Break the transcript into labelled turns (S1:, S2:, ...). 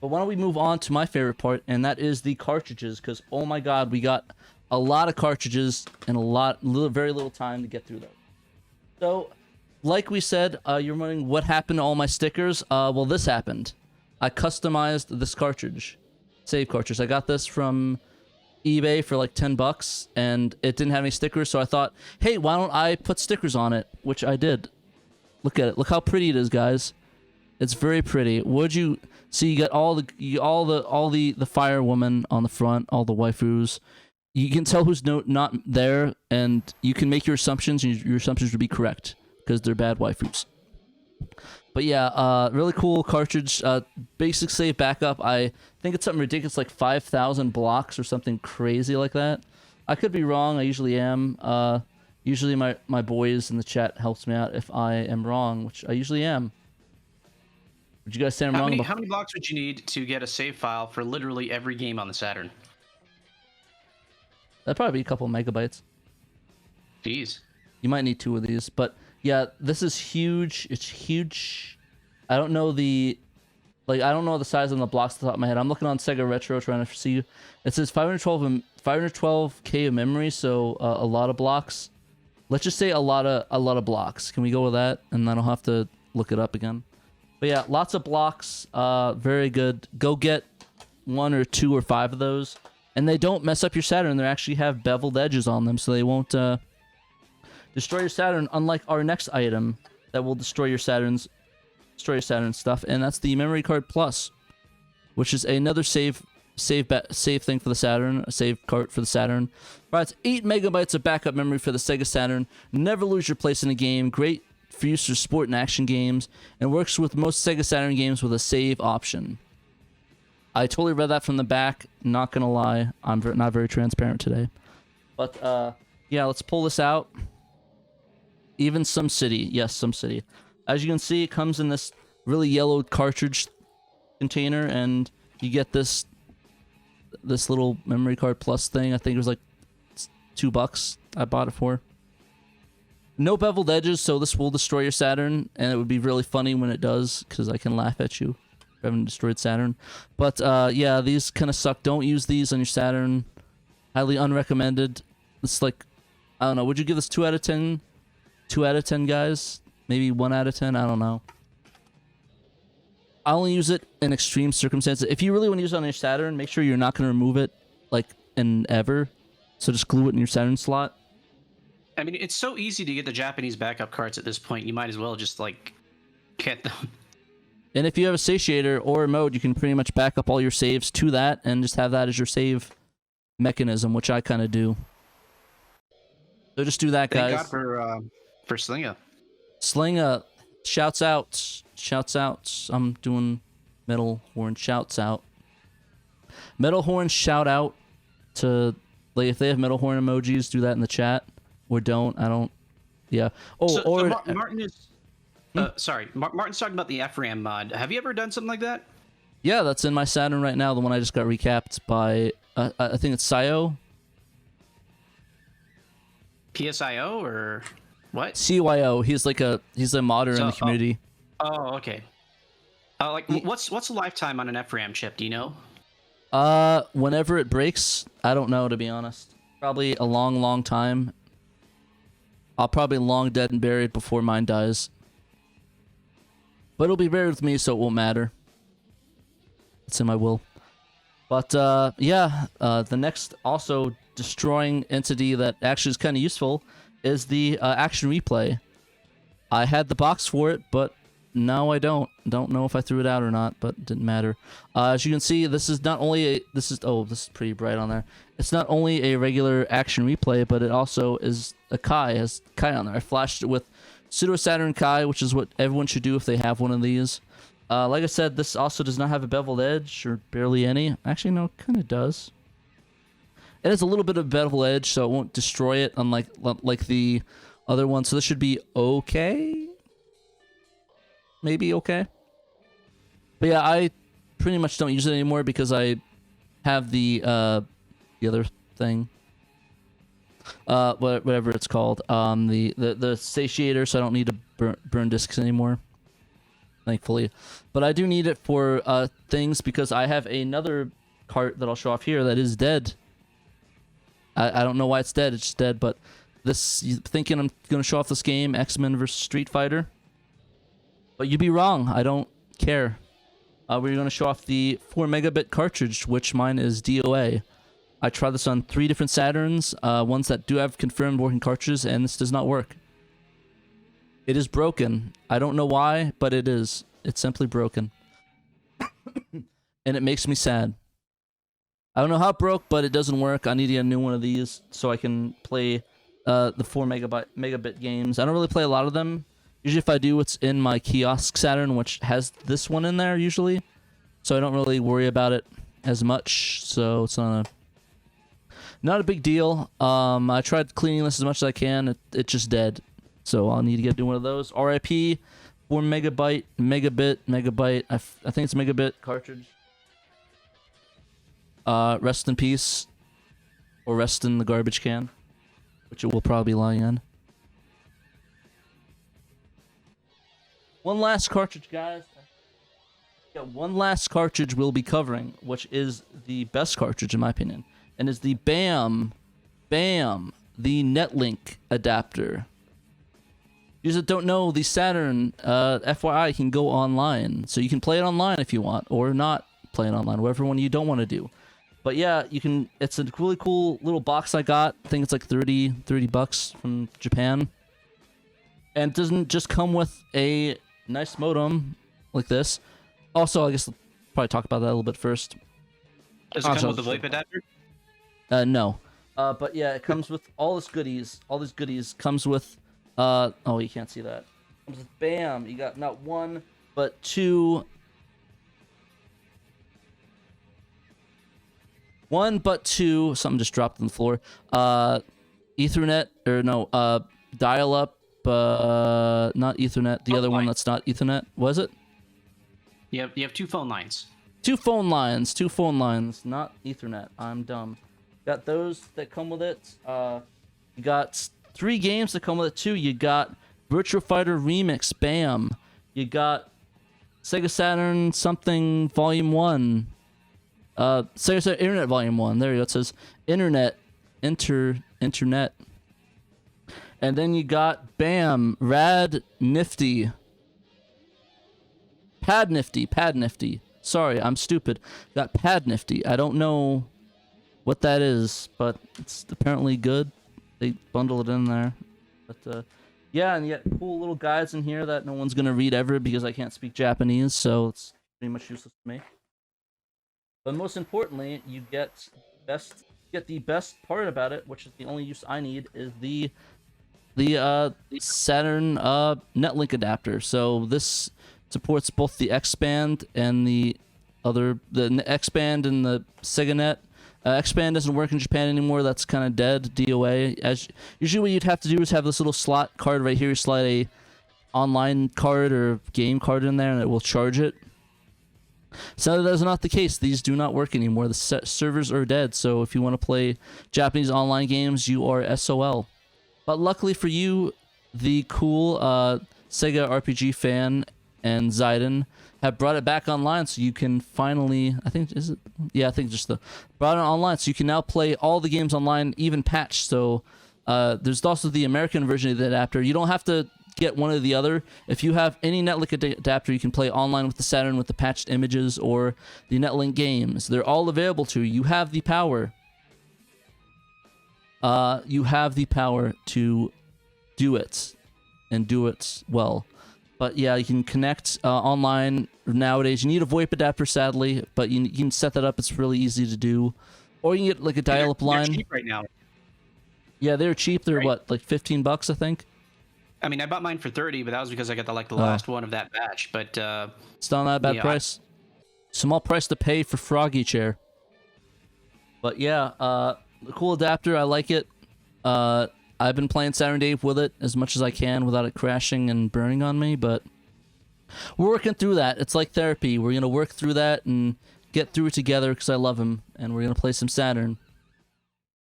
S1: But why don't we move on to my favorite part, and that is the cartridges, because oh my god, we got a lot of cartridges and very little time to get through those. So, like we said, you're wondering what happened to all my stickers. Well, this happened. I customized this cartridge, save cartridge. I got this from eBay for like 10 bucks, and it didn't have any stickers, so I thought, hey, why don't I put stickers on it? Which I did. Look at it. Look how pretty it is, guys. It's very pretty. Would you see? You got all the firewomen on the front, all the waifus. You can tell who's not there, and you can make your assumptions, and your assumptions would be correct because they're bad waifus. But yeah, really cool cartridge. Basic save backup. I think it's something ridiculous, like 5,000 blocks or something crazy like that. I could be wrong. I usually am. Usually my boys in the chat helps me out if I am wrong, which I usually am. Would you guys say I'm wrong?
S2: How many blocks would you need to get a save file for literally every game on the Saturn?
S1: That'd probably be a couple megabytes.
S2: Jeez.
S1: You might need 2 of these, but yeah, this is huge. It's huge. I don't know the size of the blocks off the top of my head. I'm looking on Sega Retro trying to see. It says 512K of memory, so a lot of blocks. Let's just say a lot of blocks. Can we go with that? And then I'll have to look it up again. But yeah, lots of blocks. Very good. Go get 1 or 2 or 5 of those, and they don't mess up your Saturn. They actually have beveled edges on them, so they won't destroy your Saturn. Unlike our next item that will destroy your Saturn stuff, and that's the memory card plus, which is another save thing for the Saturn, a save card for the Saturn. Provides 8 megabytes of backup memory for the Sega Saturn. Never lose your place in a game. Great for use for sport and action games, and works with most Sega Saturn games with a save option. I totally read that from the back. Not gonna lie, I'm not very transparent today. But yeah, let's pull this out. Even Some City, yes, Some City. As you can see, it comes in this really yellow cartridge container, and you get this little memory card plus thing. I think it was like $2 I bought it for. No beveled edges, so this will destroy your Saturn, and it would be really funny when it does, because I can laugh at you for having destroyed Saturn. But yeah, these kind of suck. Don't use these on your Saturn. Highly unrecommended. It's like, I don't know, would you give this 2 out of 10? 2 out of 10, guys? Maybe 1 out of 10? I don't know. I only use it in extreme circumstances. If you really want to use it on your Saturn, make sure you're not going to remove it, like, in ever. So just glue it in your Saturn slot.
S2: I mean, it's so easy to get the Japanese backup cards at this point. You might as well just, like, get them.
S1: And if you have a satiator or a mode, you can pretty much back up all your saves to that and just have that as your save mechanism, which I kind of do. So just do that, guys.
S2: Thank God for Slinga.
S1: Slinga, shouts out. Shouts out. I'm doing Metal Horn shouts out. Metal Horn shout out to, like, if they have Metal Horn emojis, do that in the chat. Or don't. I don't. Yeah. Oh,
S2: so Martin is. Sorry, Martin's talking about the FRAM mod. Have you ever done something like that?
S1: Yeah, that's in my Saturn right now. The one I just got recapped by, I think it's Sio.
S2: PSIO or what?
S1: CYO. He's a modder in the community.
S2: Oh, okay. Like, what's the lifetime on an FRAM chip? Do you know?
S1: Whenever it breaks, I don't know, to be honest. Probably a long, long time. I'll probably long dead and buried before mine dies. But it'll be buried with me, so it won't matter. It's in my will. But, yeah, the next also destroying entity that actually is kind of useful is the action replay. I had the box for it, but no, I don't. Don't know if I threw it out or not, but it didn't matter. As you can see, this is not only a... this is pretty bright on there. It's not only a regular action replay, but it also is a Kai. It has Kai on there. I flashed it with Pseudo Saturn Kai, which is what everyone should do if they have one of these. Like I said, this also does not have a beveled edge, or barely any. Actually, no, it kind of does. It has a little bit of bevel edge, so it won't destroy it, unlike like the other one. So this should be okay. Maybe okay. But yeah, I pretty much don't use it anymore because I have the other thing. Whatever it's called. The satiator, so I don't need to burn discs anymore. thankfully. But I do need it for things because I have another cart that I'll show off here that is dead. I don't know why it's dead. It's just dead. But this, you thinking I'm gonna show off this game, X-Men vs Street Fighter, but you'd be wrong. I don't care. We're gonna show off the 4 megabit cartridge, which mine is DOA. I tried this on 3 different Saturns, ones that do have confirmed working cartridges, and this does not work. It is broken. I don't know why, but it is. It's simply broken. And it makes me sad. I don't know how it broke, but it doesn't work. I need to get a new one of these so I can play the 4 megabit games. I don't really play a lot of them. Usually if I do, it's in my kiosk Saturn, which has this one in there usually. So I don't really worry about it as much. So it's not a big deal. I tried cleaning this as much as I can. It's just dead. So I'll need to get one of those. RIP 4 megabit. I think it's megabit cartridge. Rest in peace. Or rest in the garbage can, which it will probably be lying in. One last cartridge, guys. Yeah, one last cartridge we'll be covering, which is the best cartridge in my opinion, and is the BAM, the Netlink adapter. You that don't know, the Saturn, FYI, can go online, so you can play it online if you want, or not play it online, whatever one you don't want to do. But yeah, you can. It's a really cool little box I got. I think it's like 30 bucks from Japan, and it doesn't just come with a nice modem like this. Also, I guess I'll probably talk about that a little bit first.
S2: Does it come with the VoIP adapter?
S1: No. But yeah, it comes with all this goodies. All these goodies comes with. Oh, you can't see that. Comes with BAM. You got not one, but two. One, but two. Something just dropped on the floor. Ethernet or no. Dial-up. Not Ethernet. The other one that's not Ethernet. Was it?
S2: You have 2 phone lines.
S1: 2 phone lines. 2 phone lines. Not Ethernet. I'm dumb. Got those that come with it. You got 3 games that come with it too. You got Virtua Fighter Remix. BAM. You got Sega Saturn something Volume 1. Sega Saturn Internet Volume 1. There you go. It says Internet. Internet. And then you got BAM, Rad Nifty. Pad Nifty. Sorry, I'm stupid. Got Pad Nifty. I don't know what that is, but it's apparently good. They bundle it in there. But yeah, and you got cool little guides in here that no one's gonna read ever because I can't speak Japanese, so it's pretty much useless to me. But most importantly, you get the best part about it, which is the only use I need, is the Saturn Netlink adapter. So this supports both the X-Band and the X-Band and the Sega Net. X-Band doesn't work in Japan anymore. That's kind of dead. DOA. Usually what you'd have to do is have this little slot card right here. You slide a online card or game card in there, and it will charge it. So that is not the case. These do not work anymore. The servers are dead. So if you want to play Japanese online games, you are SOL. But luckily for you, the cool Sega RPG fan and Zaiden have brought it back online, so you can finally, I think just brought it online, so you can now play all the games online, even patched. So there's also the American version of the adapter. You don't have to get one or the other. If you have any Netlink adapter, you can play online with the Saturn with the patched images or the Netlink games. They're all available to you. You have the power. You have the power to do it, and do it well. But yeah, you can connect online nowadays. You need a VoIP adapter, sadly, but you can set that up. It's really easy to do. Or you can get like a dial-up line.
S2: They're cheap right now.
S1: Yeah, they're cheap. They're
S2: right.
S1: What, like 15 bucks, I think?
S2: I mean, I bought mine for 30, but that was because I got the last one of that batch. But
S1: it's not a bad price. Small price to pay for Froggy Chair. But yeah, the cool adapter. I like it. I've been playing Saturn Dave with it as much as I can without it crashing and burning on me, but we're working through that. It's like therapy. We're going to work through that and get through it together because I love him, and we're going to play some Saturn.